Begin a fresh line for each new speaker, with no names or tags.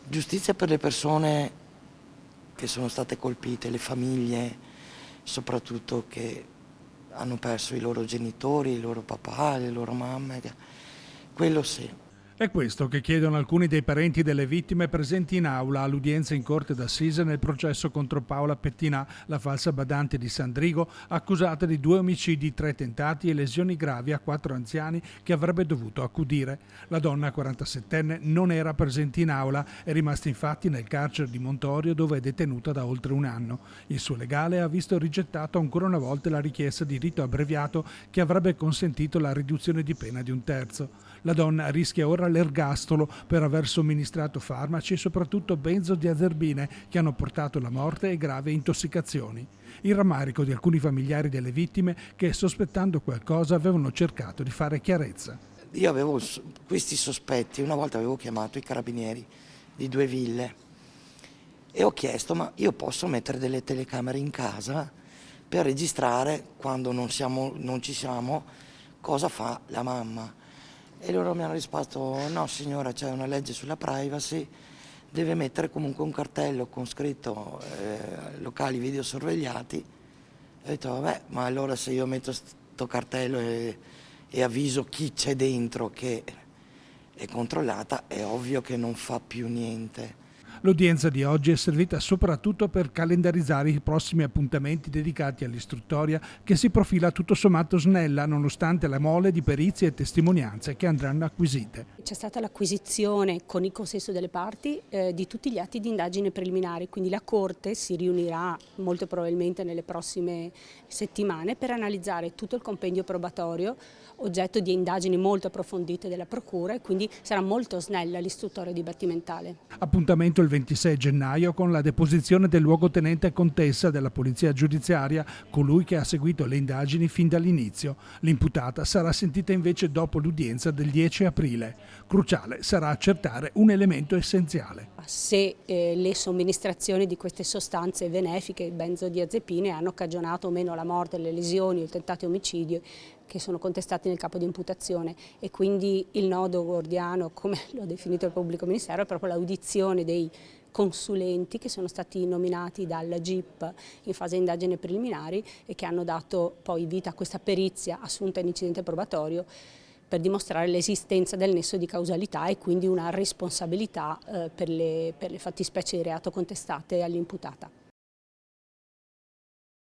Giustizia per le persone che sono state colpite, le famiglie, soprattutto che hanno perso i loro genitori, i loro papà, le loro mamme, quello sì.
È questo che chiedono alcuni dei parenti delle vittime presenti in aula all'udienza in corte d'assise nel processo contro Paola Pettinà, la falsa badante di Sandrigo, accusata di 2 omicidi, 3 tentati e lesioni gravi a 4 anziani che avrebbe dovuto accudire. La donna 47enne non era presente in aula, è rimasta infatti nel carcere di Montorio dove è detenuta da oltre un anno. Il suo legale ha visto rigettato ancora una volta la richiesta di rito abbreviato che avrebbe consentito la riduzione di pena di un terzo. La donna rischia ora l'ergastolo per aver somministrato farmaci e soprattutto benzodiazepine che hanno portato alla morte e gravi intossicazioni. Il rammarico di alcuni familiari delle vittime che, sospettando qualcosa, avevano cercato di fare chiarezza.
Io avevo questi sospetti, una volta avevo chiamato i carabinieri di Due Ville e ho chiesto: ma io posso mettere delle telecamere in casa per registrare quando non ci siamo cosa fa la mamma? E loro mi hanno risposto: no signora, c'è una legge sulla privacy, deve mettere comunque un cartello con scritto locali videosorvegliati. E ho detto: vabbè, ma allora se io metto sto cartello e avviso chi c'è dentro che è controllata, è ovvio che non fa più niente.
L'udienza di oggi è servita soprattutto per calendarizzare i prossimi appuntamenti dedicati all'istruttoria che si profila tutto sommato snella nonostante la mole di perizie e testimonianze che andranno acquisite.
C'è stata l'acquisizione con il consenso delle parti di tutti gli atti di indagine preliminari, quindi la Corte si riunirà molto probabilmente nelle prossime settimane per analizzare tutto il compendio probatorio, oggetto di indagini molto approfondite della Procura, e quindi sarà molto snella l'istruttoria dibattimentale.
Appuntamento il 26 gennaio con la deposizione del luogotenente contessa della Polizia Giudiziaria, colui che ha seguito le indagini fin dall'inizio. L'imputata sarà sentita invece dopo l'udienza del 10 aprile. Cruciale sarà accertare un elemento essenziale.
Se le somministrazioni di queste sostanze benefiche, benzodiazepine, hanno cagionato o meno la morte, le lesioni o il tentato omicidio che sono contestati nel capo di imputazione, e quindi il nodo gordiano, come l'ho definito il pubblico ministero, è proprio l'audizione dei consulenti che sono stati nominati dal GIP in fase di indagine preliminari e che hanno dato poi vita a questa perizia assunta in incidente probatorio per dimostrare l'esistenza del nesso di causalità e quindi una responsabilità per le fattispecie di reato contestate all'imputata.